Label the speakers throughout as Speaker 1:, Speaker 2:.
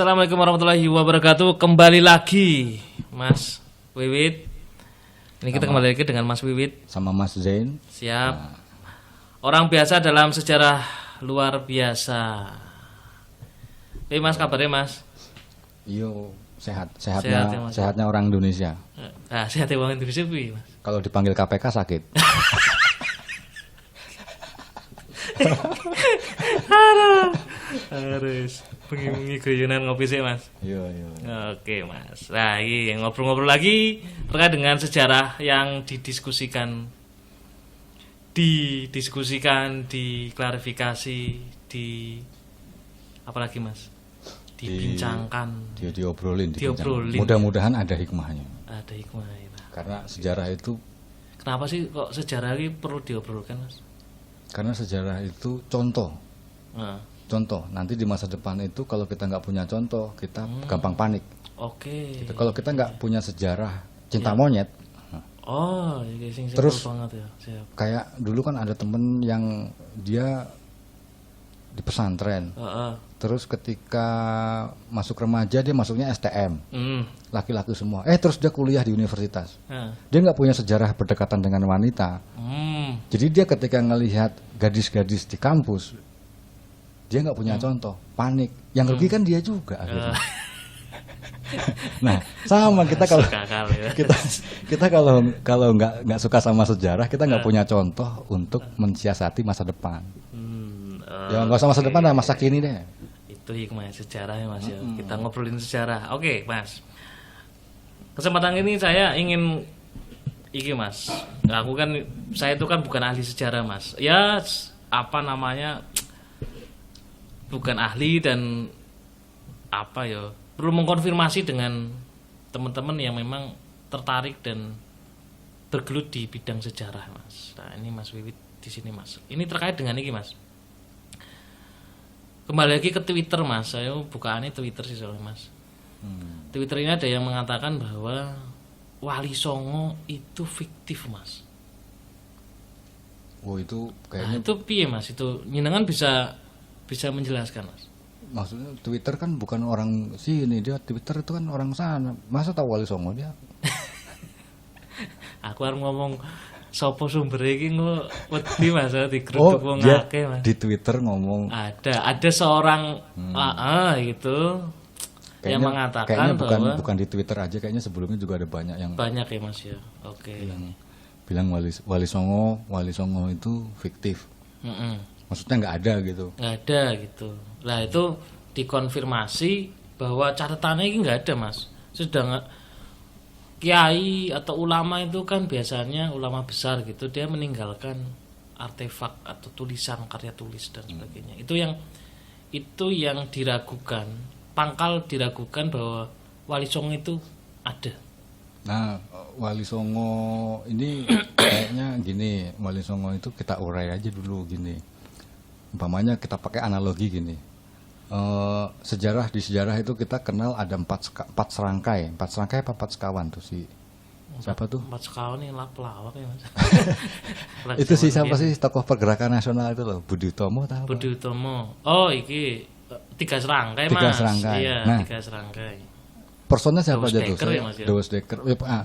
Speaker 1: Assalamualaikum warahmatullahi wabarakatuh. Kembali lagi Mas Wiwit. Ini kita kembali lagi dengan Mas Wiwit
Speaker 2: sama Mas Zain.
Speaker 1: Siap. Orang biasa dalam sejarah luar biasa. Mas, kabarnya Mas?
Speaker 2: Iyo,
Speaker 1: Sehat
Speaker 2: sehatnya
Speaker 1: ya, Mas.
Speaker 2: sehatnya orang Indonesia.
Speaker 1: Nah, sehatnya orang Indonesia piye, Mas?
Speaker 2: Kalau dipanggil KPK sakit.
Speaker 1: Harus bengi-bengi guyonan ngopi sih, Mas.
Speaker 2: Iya.
Speaker 1: Oke, Mas. Nah, ini ngobrol-ngobrol lagi terkait dengan sejarah yang didiskusikan, diklarifikasi, apalagi Mas? Dibincangkan,
Speaker 2: diobrolin.
Speaker 1: Diobrolin.
Speaker 2: Mudah-mudahan ada hikmahnya.
Speaker 1: Ada hikmahnya.
Speaker 2: Karena sejarah itu,
Speaker 1: Kenapa sih kok sejarah ini perlu diobrolkan, Mas?
Speaker 2: karena sejarah itu contoh.
Speaker 1: Nah,
Speaker 2: Contoh, nanti di masa depan itu kalau kita nggak punya contoh, kita gampang panik.
Speaker 1: oke.
Speaker 2: Gitu. Kalau kita nggak punya sejarah cinta monyet,
Speaker 1: Oh, ini sing
Speaker 2: Terus-
Speaker 1: banget ya. Siap.
Speaker 2: kayak dulu kan ada temen yang dia di pesantren.
Speaker 1: Heeh.
Speaker 2: Terus ketika masuk remaja dia masuknya STM, laki-laki semua. Terus dia kuliah di universitas.
Speaker 1: Nah.
Speaker 2: Dia nggak punya sejarah berdekatan dengan wanita. Jadi dia ketika ngelihat gadis-gadis di kampus, dia nggak punya contoh, panik. Yang rugi kan dia juga akhirnya. Nah, sama kita kalau
Speaker 1: Suka kali ya.
Speaker 2: kita kalau nggak suka sama sejarah, kita nggak punya contoh untuk mensiasati masa depan. Ya nggak usah masa depan lah, masa kini deh.
Speaker 1: Itu hikmah sejarah ya, Mas ya. Kita ngobrolin sejarah. Oke, Mas. Kesempatan ini saya ingin Mas. Saya itu kan bukan ahli sejarah, Mas. Ya, apa namanya? Bukan ahli dan perlu mengkonfirmasi dengan teman-teman yang memang tertarik dan bergelut di bidang sejarah, Mas. Nah, ini Mas Wiwit di sini, Mas. Ini terkait dengan ini, Mas. Kembali lagi ke Twitter, Mas. Saya bukaannya Twitter sih soalnya, Mas. Twitter ini ada yang mengatakan bahwa Wali Songo itu fiktif, Mas.
Speaker 2: Oh itu
Speaker 1: Nah,
Speaker 2: kayaknya
Speaker 1: itu piye, Mas? Itu nyenengan bisa menjelaskan, Mas.
Speaker 2: maksudnya Twitter kan bukan orang sini, dia Twitter itu kan orang sana. Masa tahu Wali Songo dia?
Speaker 1: Aku harus ngomong sopo sumber iki wedi, Mas, digeruduk wong
Speaker 2: dia
Speaker 1: akeh, Mas.
Speaker 2: di Twitter ngomong.
Speaker 1: Ada seorang gitu yang mengatakan
Speaker 2: kayaknya
Speaker 1: bahwa
Speaker 2: bukan di Twitter aja, kayaknya sebelumnya juga ada banyak yang
Speaker 1: banyak ya, Mas ya. Oke.
Speaker 2: bilang Wali Songo itu fiktif. Maksudnya nggak ada gitu.
Speaker 1: Nggak ada gitu. Lah itu dikonfirmasi bahwa catatannya ini nggak ada, Mas. Sudah kiai atau ulama itu kan biasanya ulama besar gitu, dia meninggalkan artefak atau tulisan, karya tulis dan sebagainya. Itu yang diragukan, pangkal diragukan bahwa Wali Songo itu ada.
Speaker 2: Nah, Wali Songo ini kayaknya gini, Wali Songo itu kita urai aja dulu gini. Umpamanya kita pakai analogi gini. Di sejarah itu kita kenal ada empat serangkai apa 4 sekawan tuh siapa tuh?
Speaker 1: 4 sekawan ini pelawak ya, Mas.
Speaker 2: Itu sih siapa sih tokoh pergerakan nasional itu loh, Budi Utomo tahu?
Speaker 1: Budi Utomo. Oh, iki 3 serangkai, Mas.
Speaker 2: 3 serangkai.
Speaker 1: Iya,
Speaker 2: Nah,
Speaker 1: 3 serangkai.
Speaker 2: personnya siapa
Speaker 1: Deus
Speaker 2: aja tuh?
Speaker 1: Dekker ya, Mas, ya?
Speaker 2: Deus Dekker.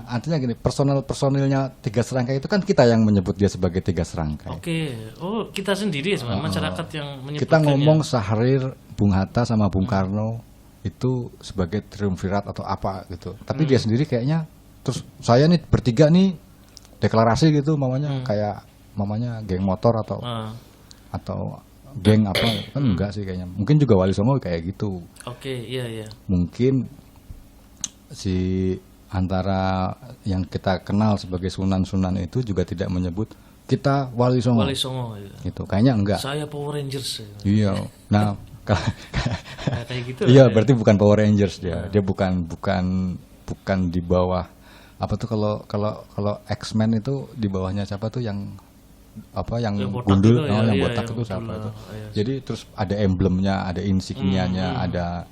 Speaker 2: Artinya gini, personilnya 3 serangkai itu kan kita yang menyebut dia sebagai 3 serangkai.
Speaker 1: Oke. Oh, kita sendiri ya, sebenarnya masyarakat yang menyebutkan.
Speaker 2: Kita ngomong Syahrir, Bung Hatta sama Bung Karno itu sebagai triumvirat atau apa gitu. Tapi dia sendiri kayaknya, terus saya nih bertiga nih deklarasi gitu, kayak geng motor atau geng apa kan enggak sih kayaknya. Mungkin juga Wali Songo kayak gitu.
Speaker 1: Oke, iya.
Speaker 2: Mungkin si antara yang kita kenal sebagai sunan-sunan itu juga tidak menyebut kita Wali Songo.
Speaker 1: Wali Songo ya.
Speaker 2: Gitu. Kayaknya enggak.
Speaker 1: Saya Power Rangers ya.
Speaker 2: Iya. Nah,
Speaker 1: Kayak gitu.
Speaker 2: iya, berarti bukan Power Rangers dia. Dia bukan di bawah apa tuh kalau X-Men itu di bawahnya siapa tuh yang gundul,
Speaker 1: itu ya,
Speaker 2: yang
Speaker 1: iya,
Speaker 2: botak
Speaker 1: yang
Speaker 2: itu siapa
Speaker 1: gundul,
Speaker 2: itu.
Speaker 1: iya.
Speaker 2: Jadi terus ada emblemnya, ada insignianya, ada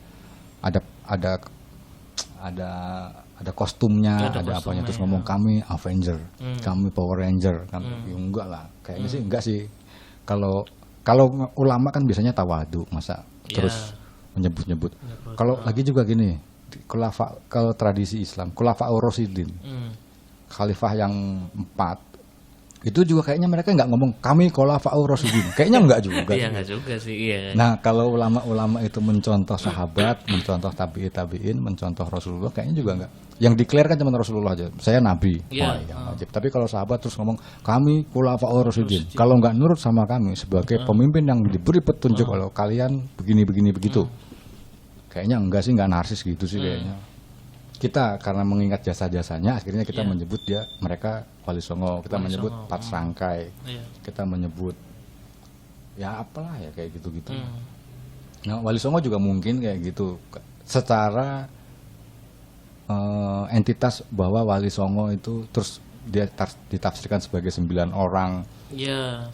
Speaker 2: kostumnya, ada apanya, terus ngomong kami Avenger, kami Power Ranger, kan ya enggak lah, kayaknya sih enggak sih. Kalau ulama kan biasanya tawadu, masa terus menyebut-nyebut. Kalau lagi juga gini, kalau tradisi Islam, Khulafaur Rasyidin, khalifah yang 4, itu juga kayaknya mereka nggak ngomong kami Khulafaur Rasyidin, kayaknya nggak juga.
Speaker 1: Iya nggak juga sih. Iya.
Speaker 2: Nah kalau ulama-ulama itu mencontoh sahabat, mencontoh tabi'in, mencontoh Rasulullah, kayaknya juga nggak. Yang declare kan cuma Rasulullah aja, saya nabi,
Speaker 1: Iya.
Speaker 2: yang wajib. Tapi kalau sahabat terus ngomong kami Khulafaur Rasyidin, kalau nggak nurut sama kami sebagai pemimpin yang diberi petunjuk, kalau kalian begini begitu, kayaknya enggak sih, nggak narsis gitu sih kayaknya. Kita karena mengingat jasa-jasanya, akhirnya kita menyebut mereka Wali Songo, kita menyebut Pat Sangkai, kita menyebut ya apalah ya kayak gitu-gitu. Nah Wali Songo juga mungkin kayak gitu, secara entitas bahwa Wali Songo itu terus dia ditafsirkan sebagai 9 orang,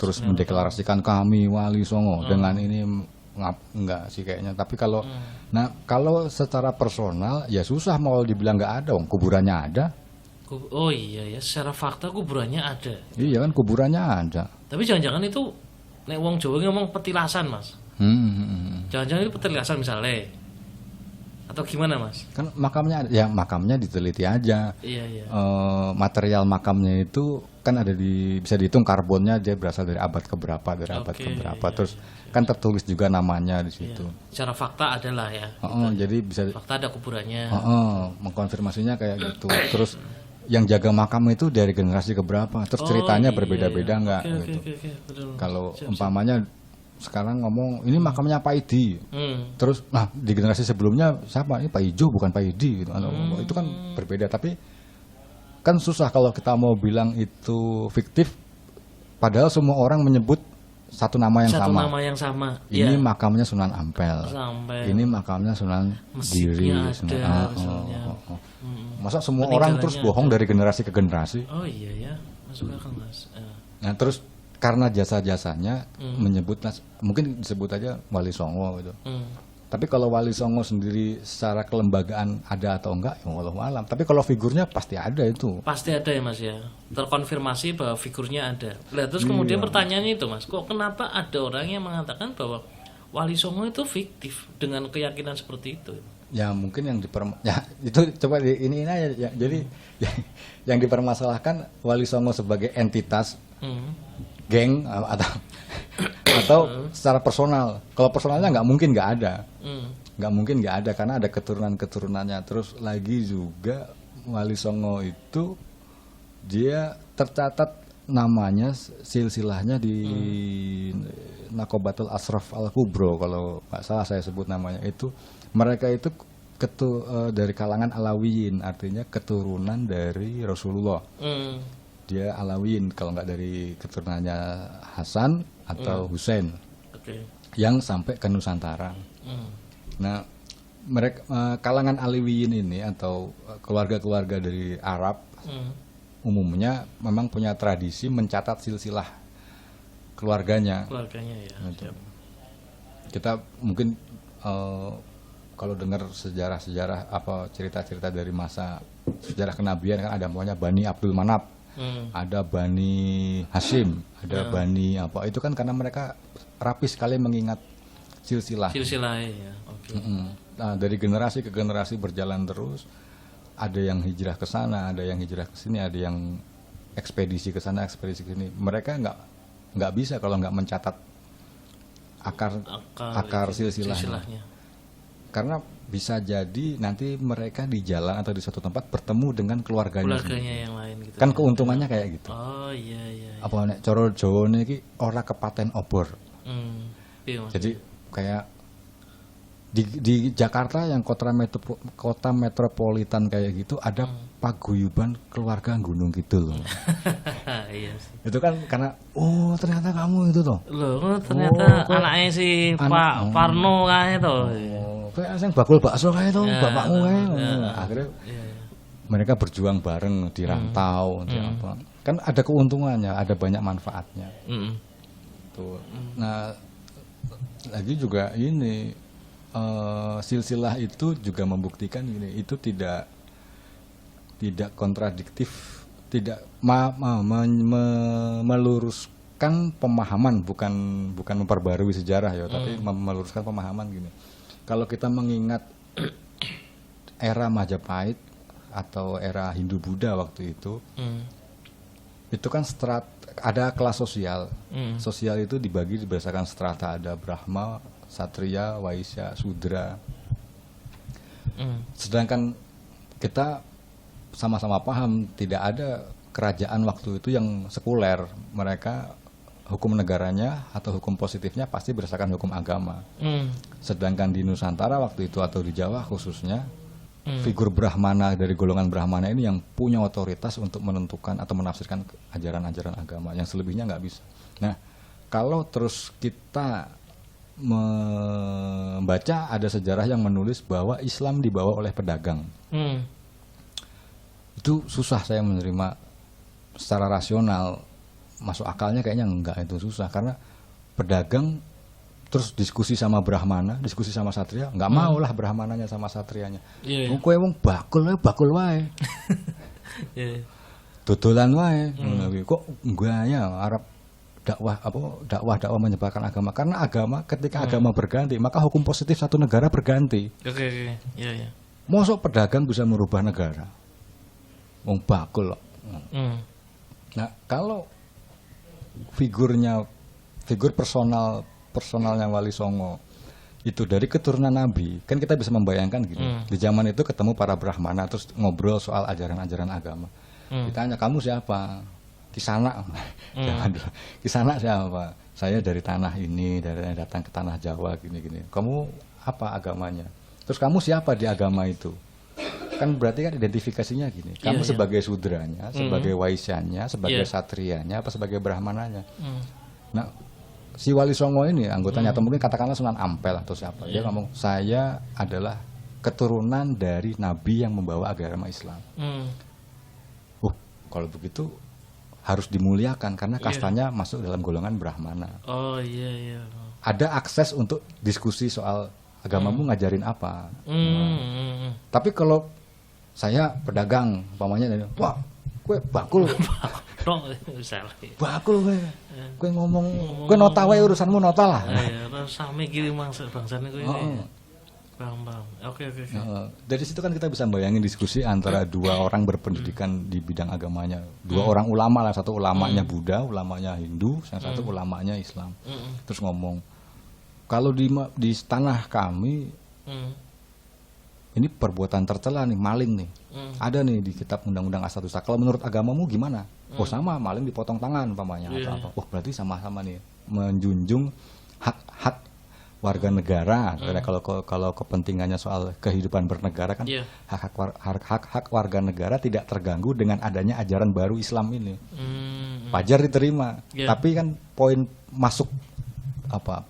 Speaker 2: terus mendeklarasikan kami Wali Songo dengan ini. Enggak sih kayaknya. Tapi kalau kalau secara personal ya susah mau dibilang nggak ada, kuburannya ada.
Speaker 1: Oh iya ya, secara fakta kuburannya ada.
Speaker 2: Iya kan, kuburannya ada.
Speaker 1: Tapi jangan-jangan itu nek wong Jawa ngomong petilasan, Mas. Jangan-jangan itu petilasan misalnya. Atau gimana, Mas?
Speaker 2: Kan makamnya ada, ya makamnya diteliti aja.
Speaker 1: Iya.
Speaker 2: Material makamnya itu kan ada bisa dihitung karbonnya, dia berasal dari abad keberapa, terus kan tertulis juga namanya di situ.
Speaker 1: Secara fakta adalah ya.
Speaker 2: Jadi bisa
Speaker 1: fakta ada kuburannya.
Speaker 2: Mengkonfirmasinya kayak gitu. Terus yang jaga makam itu dari generasi keberapa, terus ceritanya berbeda-beda nggak gitu. Kalau umpamanya sekarang ngomong ini makamnya Pak Idi, terus nah di generasi sebelumnya siapa, ini Pak Ijo bukan Pak Idi gitu. Itu kan berbeda. Tapi kan susah kalau kita mau bilang itu fiktif, padahal semua orang menyebut satu nama yang sama. Ini makamnya Sunan Ampel. Ini makamnya Sunan Giri. Masa semua orang terus bohong dari generasi ke generasi?
Speaker 1: Oh iya ya, masuk akal, Mas.
Speaker 2: Nah terus karena jasa-jasanya menyebut, mungkin disebut aja Wali Songo gitu. Tapi kalau Wali Songo sendiri secara kelembagaan ada atau enggak, ya wallahu alam. Tapi kalau figurnya pasti ada itu.
Speaker 1: Pasti ada ya, Mas ya. Terkonfirmasi bahwa figurnya ada. Nah, terus kemudian pertanyaannya itu, Mas, kok kenapa ada orang yang mengatakan bahwa Wali Songo itu fiktif dengan keyakinan seperti itu?
Speaker 2: Ya mungkin yang itu coba ini aja ya. Jadi yang dipermasalahkan Wali Songo sebagai entitas, geng atau secara personal. Kalau personalnya nggak mungkin nggak ada, karena ada keturunannya. Terus lagi juga Wali Songo itu dia tercatat namanya, silsilahnya di Nakobatul Asraf Al-Kubro, kalau nggak salah saya sebut namanya itu. Mereka itu dari kalangan Alawiyin, artinya keturunan dari Rasulullah. Dia Alawiyin, kalau nggak dari keturunannya Hasan atau Husain, yang sampai ke Nusantara. Nah, mereka kalangan Alawiyin ini atau keluarga-keluarga dari Arab umumnya memang punya tradisi mencatat silsilah keluarganya ya. Gitu. Kita mungkin kalau dengar sejarah apa cerita-cerita dari masa sejarah kenabian kan ada namanya Bani Abdul Manaf, ada Bani Hashim, ada Bani apa, itu kan karena mereka rapi sekali mengingat silsilah ya. Nah, dari generasi ke generasi berjalan terus, ada yang hijrah ke sana, ada yang hijrah ke sini, ada yang ekspedisi ke sana, ekspedisi ke sini. Mereka nggak bisa kalau nggak mencatat akar silsilahnya. Karena bisa jadi nanti mereka di jalan atau di suatu tempat bertemu dengan keluarganya
Speaker 1: yang lain gitu.
Speaker 2: Kan keuntungannya kayak gitu.
Speaker 1: Oh iya.
Speaker 2: Apa nek cara Jawa niki ora kepaten obor.
Speaker 1: Iya,
Speaker 2: jadi kayak di Jakarta yang kota metropolitan kayak gitu ada paguyuban keluarga Gunung Kidul.
Speaker 1: Iya sih.
Speaker 2: Itu kan karena ternyata kamu itu toh.
Speaker 1: Loh, ternyata anaknya si Pak Parno kae to.
Speaker 2: Kayak sing bakul bakso kae to, bapakmu kae. Akhirnya mereka berjuang bareng di rantau, di apa. Kan ada keuntungannya, ada banyak manfaatnya. Tuh. Nah, lagi juga ini silsilah itu juga membuktikan ini, itu tidak kontradiktif, tidak meluruskan pemahaman, bukan memperbarui sejarah ya, tapi meluruskan pemahaman gini. kalau kita mengingat era Majapahit atau era Hindu-Buddha waktu itu kan ada kelas sosial. Sosial itu dibagi berdasarkan strata, ada Brahma, Satria, Waisya, Sudra. Sedangkan kita sama-sama paham tidak ada kerajaan waktu itu yang sekuler. Mereka hukum negaranya atau hukum positifnya pasti berdasarkan hukum agama. Sedangkan di Nusantara waktu itu atau di Jawa khususnya, figur Brahmana dari golongan Brahmana ini yang punya otoritas untuk menentukan atau menafsirkan ajaran-ajaran agama, yang selebihnya nggak bisa. Nah, kalau terus kita membaca ada sejarah yang menulis bahwa Islam dibawa oleh pedagang, itu susah saya menerima secara rasional. Masuk akalnya kayaknya enggak, itu susah karena pedagang terus diskusi sama Brahmana, diskusi sama Satria, nggak mau lah Brahmananya sama Satrianya. Kowe wong bakul wae. Dodolan wae. Kok enggaknya Arab dakwah menyebarkan agama, karena agama ketika agama berganti maka hukum positif satu negara berganti.
Speaker 1: Oke.
Speaker 2: Mosok pedagang bisa merubah negara? Wong bakul. Nah, kalau figur personalnya Wali Songo itu dari keturunan Nabi, kan kita bisa membayangkan gitu. Di zaman itu ketemu para Brahmana terus ngobrol soal ajaran-ajaran agama. Ditanya, kamu siapa? Kisanak. Kisanak siapa? Saya dari tanah ini, datang ke tanah Jawa gini-gini. Kamu apa agamanya? Terus kamu siapa di agama itu? Kan berarti kan identifikasinya gini. Kamu sebagai sudranya, sebagai waisyanya, sebagai satrianya, apa sebagai brahmananya. Nah, si Wali Songo ini anggotanya atau mungkin katakanlah Sunan Ampel atau siapa, dia ngomong, saya adalah keturunan dari Nabi yang membawa agama Islam. Kalau begitu harus dimuliakan karena kastanya masuk dalam golongan Brahmana. Ada akses untuk diskusi soal agamamu ngajarin apa. Tapi kalau saya pedagang, umpamanya, wah, gue bakul, bakul gue ngomong, gue nota wae urusanmu nota lah.
Speaker 1: Sami kiri bangsane gue. Paham. Oke.
Speaker 2: Dari situ kan kita bisa bayangin diskusi antara dua orang berpendidikan di bidang agamanya, dua orang ulama lah, satu ulamanya Buddha, ulamanya Hindu, yang satu ulamanya Islam. Terus ngomong, kalau di tanah kami ini perbuatan tercela nih, maling nih. Ada nih di kitab Undang-Undang Asal-Usul. Kalau menurut agamamu gimana? Oh sama, maling dipotong tangan umpamanya atau apa. Oh berarti sama-sama nih menjunjung hak-hak warga negara. Kalau kepentingannya soal kehidupan bernegara kan, hak warga negara tidak terganggu dengan adanya ajaran baru Islam ini. Wajar diterima. Tapi kan poin masuk apa?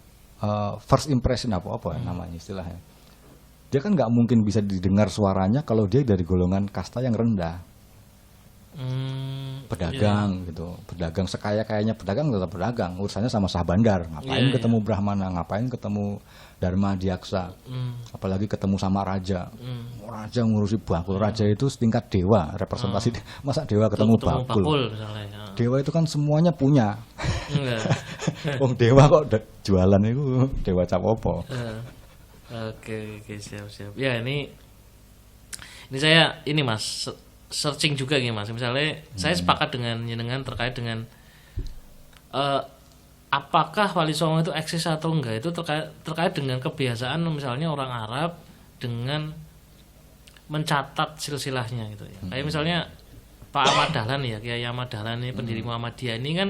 Speaker 2: First impression apa namanya istilahnya. Dia kan nggak mungkin bisa didengar suaranya kalau dia dari golongan kasta yang rendah. Pedagang gitu, pedagang sekaya-kayanya pedagang tetap pedagang, urusannya sama sah bandar. Ngapain ketemu Brahmana, ngapain ketemu Dharma Diaksa, apalagi ketemu sama raja. Raja ngurusi bakul, raja itu setingkat dewa, representasi masa dewa ketemu bakul. Dewa itu kan semuanya punya. Wong dewa kok jualan itu dewa capopo.
Speaker 1: Oke, siap. Ya ini saya Mas searching juga nih Mas. Misalnya saya sepakat dengan terkait dengan apakah Wali Songo itu eksis atau enggak, itu terkait dengan kebiasaan misalnya orang Arab dengan mencatat silsilahnya gitu ya. Kayak misalnya Pak Ahmad Dahlan ya, Kiai Ahmad Dahlan ini pendiri Muhammadiyah ini kan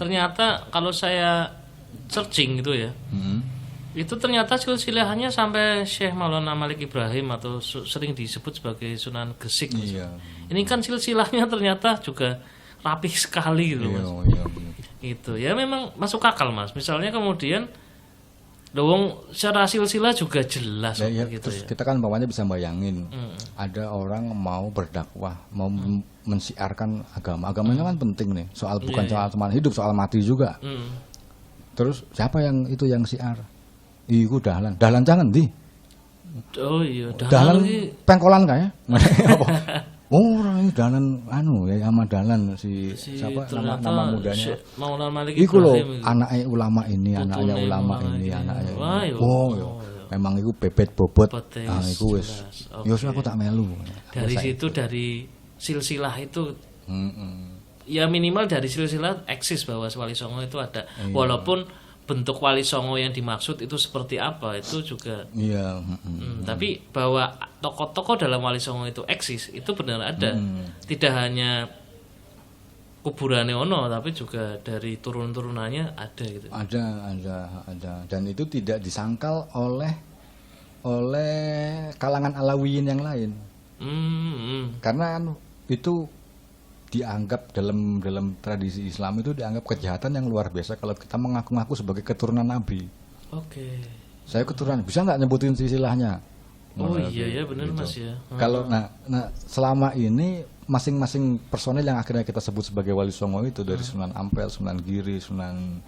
Speaker 1: ternyata kalau saya searching gitu ya. Itu ternyata silsilahnya sampai Syekh Maulana Malik Ibrahim atau sering disebut sebagai Sunan Gresik. Ini kan silsilahnya ternyata juga rapih sekali gitu Mas. Itu ya memang masuk akal Mas. Misalnya kemudian dong secara silsilah juga jelas gitu
Speaker 2: terus
Speaker 1: ya.
Speaker 2: Kita kan bawahnya bisa bayangin ada orang mau berdakwah, mau mensiarkan agama. Agamanya kan penting nih. Soal bukan soal cuma hidup, soal mati juga. Terus siapa yang siar? Iku Dahlan jangan di.
Speaker 1: Oh iya,
Speaker 2: Dahlan pengkolan kayak. Orang ini Dahlan ya Ahmad Dahlan si siapa nama mudanya.
Speaker 1: Maulana Malik
Speaker 2: Iku loh
Speaker 1: Ibrahim.
Speaker 2: anaknya ulama ini, anaknya ulama ini, anaknya. memang iku bebet bobot.
Speaker 1: Botes,
Speaker 2: Ah iku wis.
Speaker 1: jelas.
Speaker 2: Ya wis aku tak melu.
Speaker 1: Dari situ, dari silsilah itu,
Speaker 2: Heeh.
Speaker 1: ya minimal dari silsilah eksis bahwa Wali Songo itu ada.
Speaker 2: Iya.
Speaker 1: Walaupun bentuk Wali Songo yang dimaksud itu seperti apa itu juga.
Speaker 2: Iya,
Speaker 1: Tapi bahwa tokoh-tokoh dalam Wali Songo itu eksis, itu benar ada. Tidak hanya kuburannya ono, tapi juga dari turun-turunannya ada gitu.
Speaker 2: ada. Dan itu tidak disangkal oleh kalangan Alawiyin yang lain. Karena itu dianggap dalam tradisi Islam itu dianggap kejahatan yang luar biasa kalau kita mengaku-ngaku sebagai keturunan Nabi.
Speaker 1: Oke.
Speaker 2: Saya keturunan, bisa nggak nyebutin silsilahnya?
Speaker 1: Oh iya ya benar Mas ya.
Speaker 2: Kalau nah selama ini masing-masing personel yang akhirnya kita sebut sebagai Wali Songo itu dari Sunan Ampel, Sunan Giri, Sunan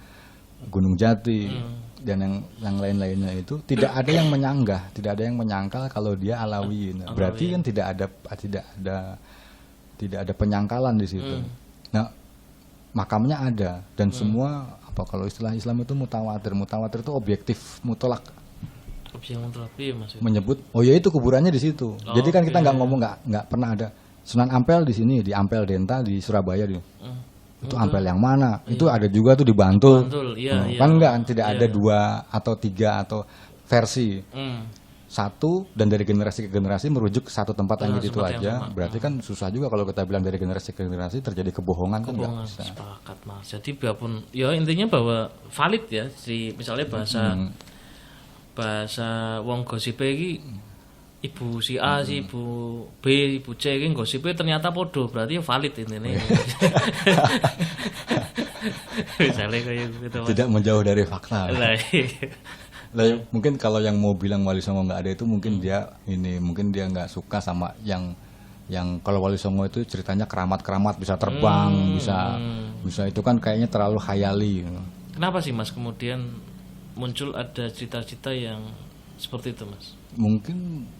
Speaker 2: Gunung Jati dan yang lain-lainnya itu tidak ada yang menyanggah, tidak ada yang menyangkal kalau dia Alawiyin. Berarti kan tidak ada penyangkalan di situ. Nah, makamnya ada dan semua apa kalau istilah Islam itu mutawatir. Mutawatir itu objektif mutlak.
Speaker 1: Objek terapi Mas.
Speaker 2: Menyebut oh ya itu kuburannya di situ. Jadi kan kita nggak ngomong nggak pernah ada Sunan Ampel di sini, di Ampel Denta di Surabaya itu Ampel yang mana? Itu ada juga tuh di Bantul.
Speaker 1: Iya.
Speaker 2: Kan enggak, tidak ada 2 atau 3 atau versi. Satu dan dari generasi ke generasi merujuk ke satu tempat yang gitu aja. Berarti kan susah juga kalau kita bilang dari generasi ke generasi terjadi kebohongan kan enggak bisa.
Speaker 1: Sepakat Mas. Jadi biarpun ya intinya bahwa valid ya si misalnya bahasa wong gosipe iki ibu si A, si ibu B, ibu C iki gosipe ternyata podo, berarti ya valid intine. Misalnya kayak gitu.
Speaker 2: Tidak menjauh dari fakta.
Speaker 1: Lah,
Speaker 2: Lah, mungkin kalau yang mau bilang Wali Songo nggak ada itu mungkin mungkin dia nggak suka sama yang kalau Wali Songo itu ceritanya keramat-keramat bisa terbang, bisa itu kan kayaknya terlalu khayali.
Speaker 1: Kenapa sih Mas kemudian muncul ada cita-cita yang seperti itu Mas?
Speaker 2: Mungkin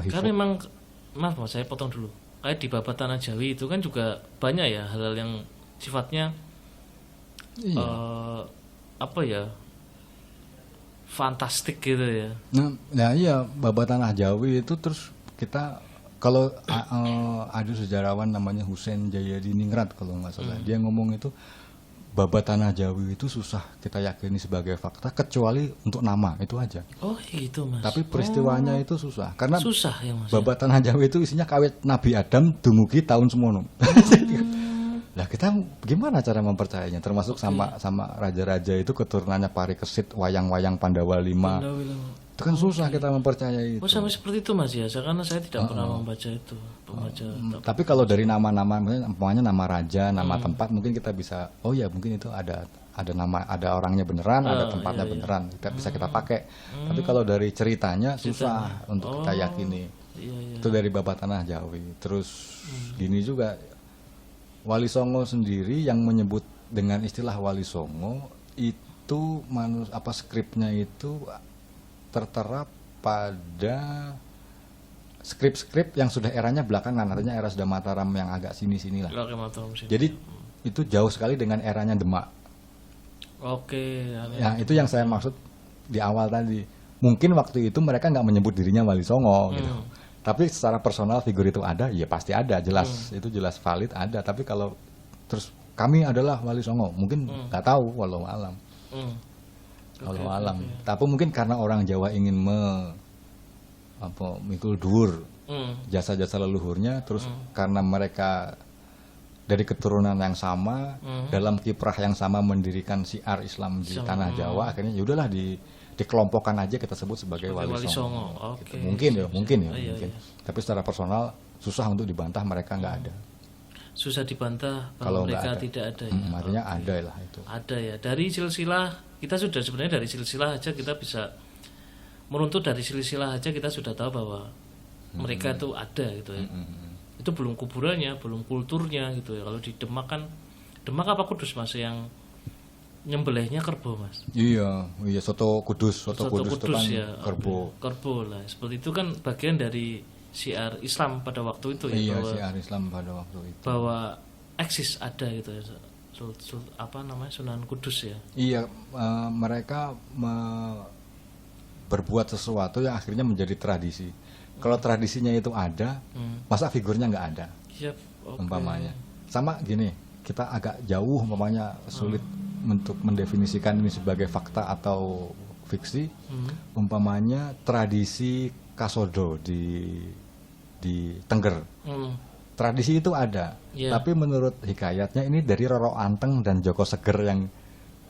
Speaker 1: Karena memang maaf Mas, saya potong dulu. Kayak di Babat Tanah Jawi itu kan juga banyak ya hal-hal yang sifatnya fantastik gitu ya.
Speaker 2: Nah iya Babat Tanah Jawi itu terus kita kalau ada sejarawan namanya Husein Jayadiningrat kalau nggak salah dia ngomong itu Babat Tanah Jawi itu susah kita yakini sebagai fakta kecuali untuk nama itu aja.
Speaker 1: Oh gitu Mas.
Speaker 2: Tapi peristiwanya itu susah karena
Speaker 1: susah ya Mas.
Speaker 2: Babat Tanah Jawi itu isinya kawit Nabi Adam dumugi tahun semono. Lah kita gimana cara mempercayainya? Termasuk sama raja-raja itu keturunannya Parikesit, wayang-wayang Pandawa 5. Itu kan susah kita mempercayai itu.
Speaker 1: Oh sampai seperti itu Mas ya, karena saya tidak pernah membaca itu.
Speaker 2: Tapi kalau dari nama-nama, misalnya nama raja, nama tempat, mungkin kita bisa, oh ya mungkin itu ada nama, ada orangnya beneran, ada tempatnya beneran, bisa kita pakai. Tapi kalau dari ceritanya susah untuk kita yakini. Itu dari Babat Tanah Jawi. Terus gini juga, Wali Songo sendiri yang menyebut dengan istilah Wali Songo itu skripnya itu tertera pada skrip-skrip yang sudah eranya belakangan, artinya era sudah Mataram yang agak sini-sini lah. Jadi itu jauh sekali dengan eranya Demak.
Speaker 1: Oke.
Speaker 2: Ya itu yang saya maksud di awal tadi. Mungkin waktu itu mereka nggak menyebut dirinya Wali Songo gitu. Tapi secara personal figur itu ada, ya pasti ada, jelas itu jelas valid ada. Tapi kalau terus kami adalah Wali Songo, mungkin nggak tahu, walau alam. Walau alam. Tapi mungkin karena orang Jawa ingin mikul dhuwur jasa-jasa leluhurnya, terus karena mereka dari keturunan yang sama, dalam kiprah yang sama mendirikan syiar Islam di tanah Jawa, akhirnya ya udahlah dikelompokkan aja kita sebut sebagai Wali Songo.
Speaker 1: Okay.
Speaker 2: Gitu. Mungkin. Tapi secara personal susah untuk dibantah, mereka nggak ada.
Speaker 1: Susah dibantah kalau mereka tidak ada.
Speaker 2: Artinya ada lah itu.
Speaker 1: Ada ya. Dari silsilah kita sudah sebenarnya dari silsilah aja kita bisa meruntut, dari silsilah aja kita sudah tahu bahwa mereka itu ada gitu ya. Itu belum kuburannya, belum kulturnya gitu ya. Kalau di Demak kan, Demak apa Kudus Mas yang nyembelihnya kerbau Mas? Iya soto Kudus itu kan ya, kerbau lah. Seperti itu kan bagian dari syiar Islam pada waktu itu ya.
Speaker 2: Syiar Islam pada waktu itu.
Speaker 1: Bahwa eksis ada gitu ya. apa namanya, Sunan Kudus ya.
Speaker 2: Iya, mereka berbuat sesuatu yang akhirnya menjadi tradisi. Kalau tradisinya itu ada, masa figurnya nggak ada?
Speaker 1: Yap, oke.
Speaker 2: Umpamanya. Sama gini, kita agak jauh, umpamanya sulit untuk mendefinisikan ini sebagai fakta atau fiksi. Umpamanya tradisi Kasodo di Tengger. Tradisi itu ada,
Speaker 1: Iya.
Speaker 2: tapi menurut hikayatnya ini dari Roro Anteng dan Joko Seger yang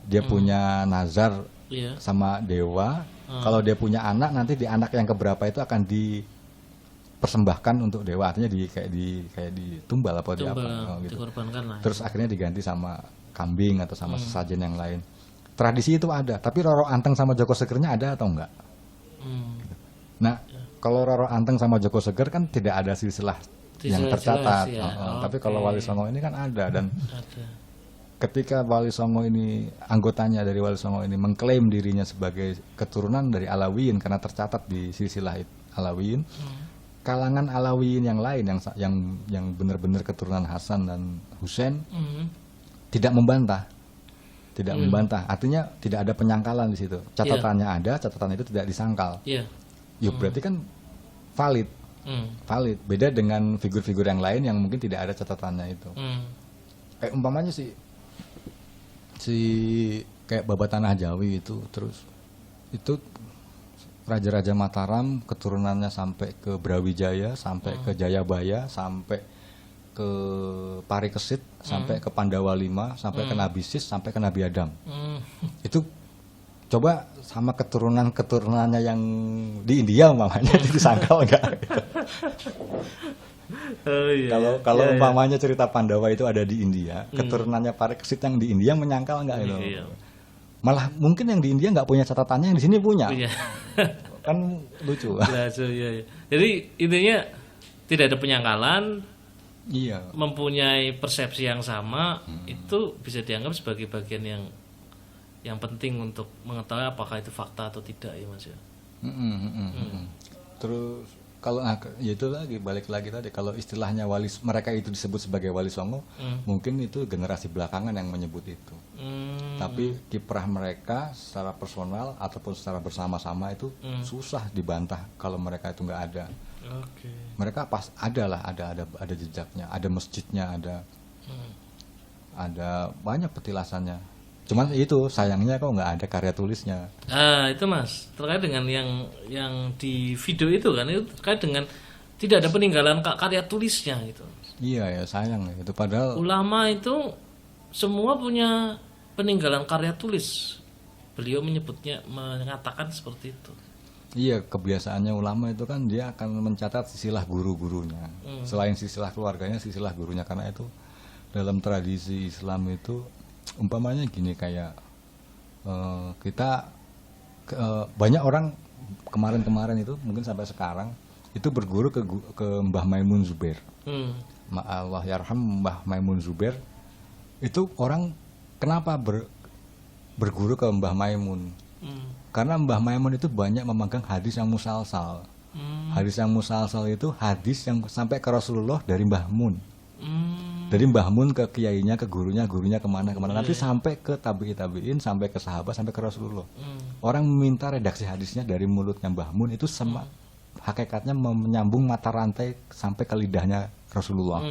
Speaker 2: dia punya nazar
Speaker 1: Iya.
Speaker 2: sama dewa. Kalau dia punya anak, nanti di anak yang keberapa itu akan dipersembahkan untuk dewa, artinya kayak ditumbal apa di apa gitu.
Speaker 1: Dikorbankan lah.
Speaker 2: Terus akhirnya diganti sama kambing atau sama sesajen yang lain. Tradisi itu ada, tapi Roro Anteng sama Joko Segernya ada atau enggak? Nah, kalau Roro Anteng sama Joko Seger kan tidak ada silsilah yang tercatat.
Speaker 1: Jelas, ya.
Speaker 2: Tapi kalau Wali Songo ini kan ada, dan
Speaker 1: Ada.
Speaker 2: ketika Wali Songo ini, anggotanya dari Wali Songo ini mengklaim dirinya sebagai keturunan dari Alawiyin karena tercatat di silsilah Alawiyin, kalangan Alawiyin yang lain yang benar-benar keturunan Hasan dan Husain tidak membantah. Tidak membantah. Artinya tidak ada penyangkalan di situ. Catatannya ada, catatan itu tidak disangkal.
Speaker 1: Iya.
Speaker 2: Ya berarti kan valid. Valid. Beda dengan figur-figur yang lain yang mungkin tidak ada catatannya itu. Umpamanya si kayak Babat Tanah Jawi itu, terus itu Raja-Raja Mataram keturunannya sampai ke Brawijaya, sampai ke Jayabaya, sampai ke Parikesit, sampai ke Pandawa V, sampai ke Nabi Sis, sampai ke Nabi Adam. Itu coba sama keturunannya yang di India umpamanya disangkal enggak?
Speaker 1: Oh, iya.
Speaker 2: Kalau umpamanya cerita Pandawa itu ada di India, keturunannya Parikesit yang di India menyangkal enggak itu?
Speaker 1: Iya.
Speaker 2: Malah mungkin yang di India nggak punya catatannya, yang di sini punya.
Speaker 1: Iya.
Speaker 2: Kan lucu.
Speaker 1: Iya. Jadi intinya tidak ada penyangkalan,
Speaker 2: Iya.
Speaker 1: mempunyai persepsi yang sama, itu bisa dianggap sebagai bagian yang penting untuk mengetahui apakah itu fakta atau tidak ya Mas ya.
Speaker 2: Terus kalau ya itu lagi, balik lagi tadi, kalau istilahnya mereka itu disebut sebagai Wali Songo, mungkin itu generasi belakangan yang menyebut itu. Tapi kiprah mereka secara personal ataupun secara bersama-sama itu susah dibantah kalau mereka itu nggak ada.
Speaker 1: Oke.
Speaker 2: Mereka pas ada jejaknya, ada masjidnya, ada banyak petilasannya. Cuman itu sayangnya kok nggak ada karya tulisnya.
Speaker 1: Itu Mas, terkait dengan yang di video itu kan, itu terkait dengan tidak ada peninggalan karya tulisnya gitu.
Speaker 2: Iya ya, sayang ya itu, padahal
Speaker 1: Ulama itu semua punya peninggalan karya tulis. Beliau mengatakan seperti itu.
Speaker 2: iya, kebiasaannya ulama itu kan dia akan mencatat silsilah guru-gurunya. Selain silsilah keluarganya, silsilah gurunya, karena itu dalam tradisi Islam itu umpamanya gini, kayak kita banyak orang kemarin itu mungkin sampai sekarang itu berguru ke Mbah Maimun Zubair. Allah yarham, Mbah Maimun Zubair itu orang kenapa berguru ke Mbah Maimun? Karena Mbah Maimun itu banyak memegang hadis yang musalsal. Hadis yang musalsal itu hadis yang sampai ke Rasulullah dari Mbah Mun. Dari Mbah Mun ke kiainya, ke gurunya kemana, nanti sampai ke tabi'in, sampai ke sahabat, sampai ke Rasulullah. Orang meminta redaksi hadisnya dari mulutnya Mbah Mun itu sama hakikatnya menyambung mata rantai sampai ke lidahnya Rasulullah.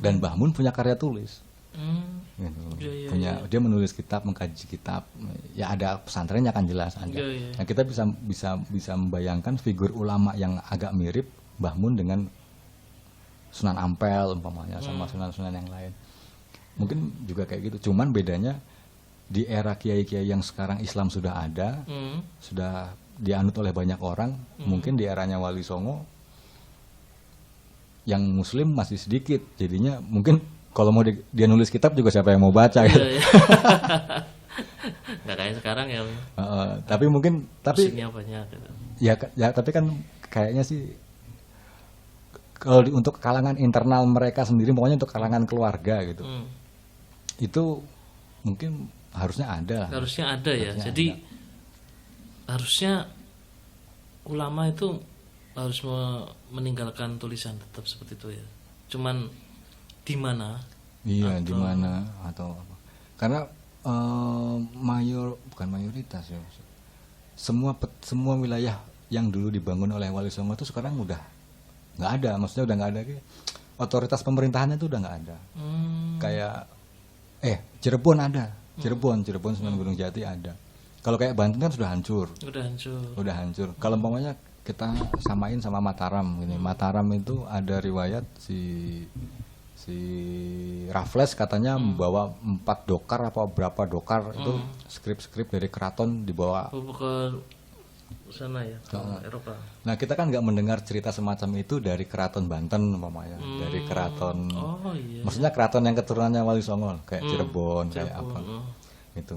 Speaker 2: Dan Mbah Mun punya karya tulis. Gitu. Dia menulis kitab, mengkaji kitab. Ya ada pesantrennya kan jelas ada. Nah, kita bisa membayangkan figur ulama yang agak mirip Mbah Mun dengan Sunan Ampel umpamanya, sama sunan-sunan yang lain. Mungkin juga kayak gitu. Cuman bedanya di era kiai-kiai yang sekarang Islam sudah ada, sudah dianut oleh banyak orang. Mungkin di eranya Wali Songo yang Muslim masih sedikit. Jadinya mungkin kalau mau dia nulis kitab juga siapa yang mau baca gitu.
Speaker 1: Nggak kayak sekarang ya.
Speaker 2: Tapi
Speaker 1: Musiknya banyak gitu.
Speaker 2: Ya tapi kan kayaknya sih kalau untuk kalangan internal mereka sendiri, pokoknya untuk kalangan keluarga gitu, itu mungkin harusnya ada.
Speaker 1: Harusnya ada ya. Jadi harusnya ulama itu harus meninggalkan tulisan tetap seperti itu ya. Cuman di mana
Speaker 2: Iya, di mana atau apa. Karena bukan mayoritas ya. Semua wilayah yang dulu dibangun oleh Wali Songo itu sekarang udah nggak ada, maksudnya udah nggak ada, otoritas pemerintahannya itu udah nggak ada. Kayak Cirebon ada, Cirebon Sunan Gunung Jati ada. Kalau kayak Banten kan sudah hancur. Udah hancur. Kalau umpamanya kita samain sama Mataram gini. Mataram itu ada riwayat si Raffles katanya membawa 4 dokar apa berapa dokar itu skrip-skrip dari keraton dibawa
Speaker 1: ke sana ya, ke Eropa.
Speaker 2: Nah, kita kan nggak mendengar cerita semacam itu dari keraton Banten umpamanya, dari keraton. Maksudnya keraton yang keturunannya Wali Songo kayak Cirebon, kayak apa. Itu.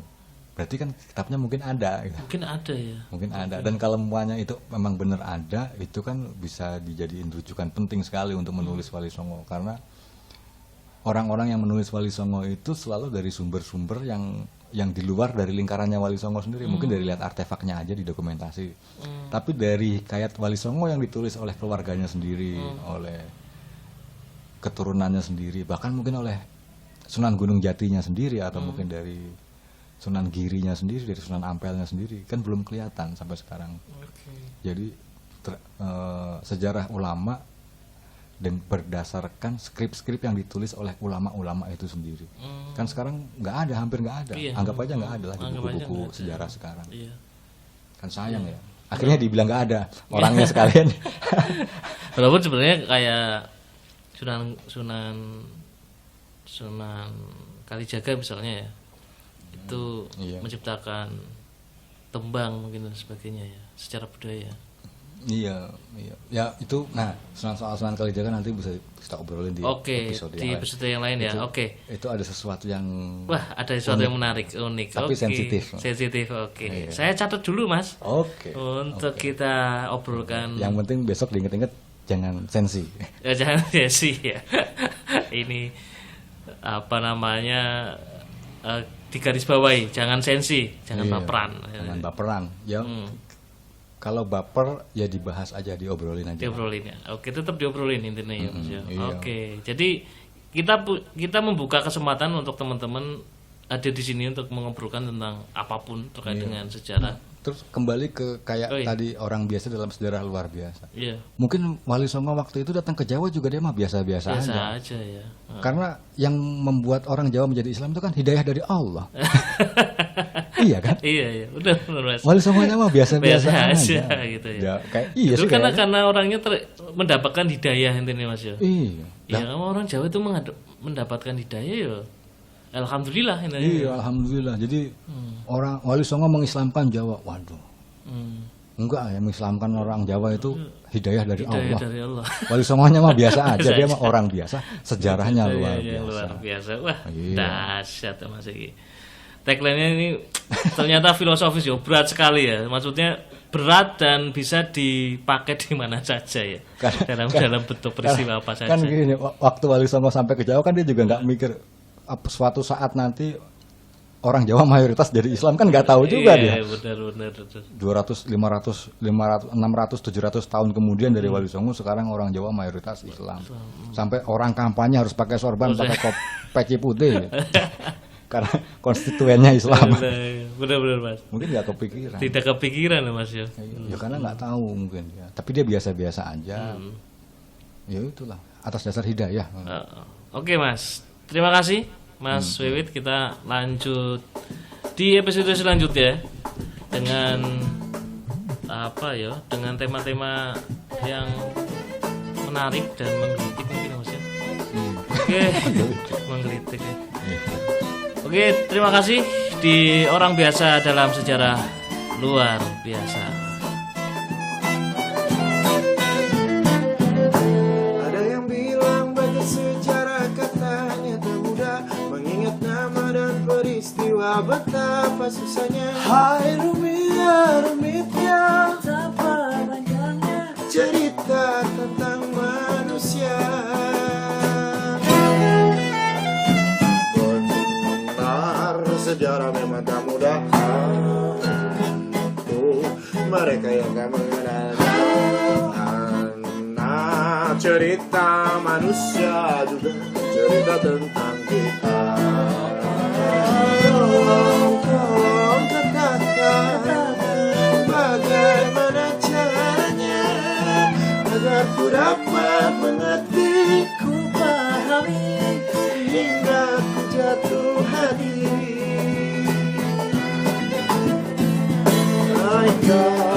Speaker 2: Berarti kan kitabnya mungkin ada gitu.
Speaker 1: Mungkin ada ya.
Speaker 2: Mungkin ada. Dan kalau semuanya itu memang benar ada, itu kan bisa dijadiin rujukan penting sekali untuk menulis Wali Songo, karena orang-orang yang menulis Wali Songo itu selalu dari sumber-sumber yang di luar dari lingkarannya Wali Songo sendiri. Mungkin dari lihat artefaknya aja di dokumentasi. Tapi dari kayat Wali Songo yang ditulis oleh keluarganya sendiri, oleh keturunannya sendiri, bahkan mungkin oleh Sunan Gunung Jatinya sendiri, atau mungkin dari Sunan Girinya sendiri, dari Sunan Ampelnya sendiri, kan belum kelihatan sampai sekarang. Jadi sejarah ulama dan berdasarkan skrip-skrip yang ditulis oleh ulama-ulama itu sendiri. Kan sekarang nggak ada, hampir nggak ada. Anggap aja nggak ada lah di buku-buku sejarah sekarang. Kan sayang ya. Akhirnya dibilang nggak ada orangnya sekalian.
Speaker 1: Walaupun sebenarnya kayak Sunan Kalijaga misalnya ya, itu menciptakan tembang mungkin dan sebagainya ya, secara budaya.
Speaker 2: Iya. Ya itu, nah soal Sunan Kalijaga nanti bisa kita obrolin di episode
Speaker 1: yang lain ya.
Speaker 2: Itu ada sesuatu yang
Speaker 1: ada sesuatu yang menarik, unik.
Speaker 2: Tapi sensitif.
Speaker 1: Iya. Saya catat dulu, Mas. Untuk kita obrolkan.
Speaker 2: Yang penting besok diinget-inget jangan sensi.
Speaker 1: Ya, jangan sensi ya. Ini apa namanya? Digarisbawahi, jangan sensi, jangan baperan.
Speaker 2: Jangan baperan. Ya. Kalau baper ya dibahas aja, diobrolin aja.
Speaker 1: Diobrolin ya. Oke, tetap diobrolin intinya ya, Mas. Oke. Jadi kita membuka kesempatan untuk teman-teman ada di sini untuk mengobrolkan tentang apapun terkait dengan sejarah.
Speaker 2: Terus kembali ke kayak tadi orang biasa dalam sejarah luar biasa.
Speaker 1: Iya.
Speaker 2: Mungkin Wali Songo waktu itu datang ke Jawa juga dia mah biasa-biasa aja.
Speaker 1: Ya.
Speaker 2: Karena yang membuat orang Jawa menjadi Islam itu kan hidayah dari Allah. Iya kan?
Speaker 1: Iya, udah Mas.
Speaker 2: Wali Songonya mah biasa-biasa aja
Speaker 1: gitu ya.
Speaker 2: Kayak itu
Speaker 1: sih karena orangnya mendapatkan hidayah intinya Mas ya.
Speaker 2: Iya.
Speaker 1: Ya, orang Jawa itu mendapatkan hidayah ya. Alhamdulillah.
Speaker 2: Iya, alhamdulillah. Jadi orang Wali Songo mengislamkan Jawa. Waduh. Enggak ya, mengislamkan orang Jawa itu hidayah dari Allah. Wali Songonya mah biasa aja, dia mah orang biasa, sejarahnya luar biasa.
Speaker 1: Wah, dahsyat Mas iki. Tagline-nya ini ternyata filosofis ya, berat sekali ya. Maksudnya berat dan bisa dipakai di mana saja ya. Dalam bentuk peristiwa apa saja.
Speaker 2: Kan gini, waktu Wali Songo sampai ke Jawa kan dia juga nggak mikir suatu saat nanti orang Jawa mayoritas jadi Islam, kan nggak tahu juga dia.
Speaker 1: Benar.
Speaker 2: 200, 500, 600, 700 tahun kemudian dari Wali Songo sekarang orang Jawa mayoritas Islam. Sampai orang kampanye harus pakai sorban, pakai peci putih. Karena konstituennya Islam.
Speaker 1: Benar Mas.
Speaker 2: Mungkin nggak kepikiran.
Speaker 1: Tidak kepikiran Mas ya.
Speaker 2: Ya karena nggak tahu mungkin ya. Tapi dia biasa-biasa aja. Ya itulah, atas dasar hidayah.
Speaker 1: Oke Mas. Terima kasih Mas Wiwit. Kita lanjut di episode selanjutnya dengan dengan tema-tema yang menarik dan menggelitik mungkin Mas ya. Oke. Menggelitik ya. Oke, terima kasih di Orang Biasa dalam Sejarah Luar Biasa.
Speaker 3: Betapa susahnya, hai rumitnya, betapa panjangnya cerita tentang manusia. Benar, sejarah memang tak mudah. Mereka yang gak mengenal cerita manusia juga cerita tentang kita. Tolong katakan bagaimana caranya agar ku dapat mengerti, ku pahami hingga ku jatuh hati. My God.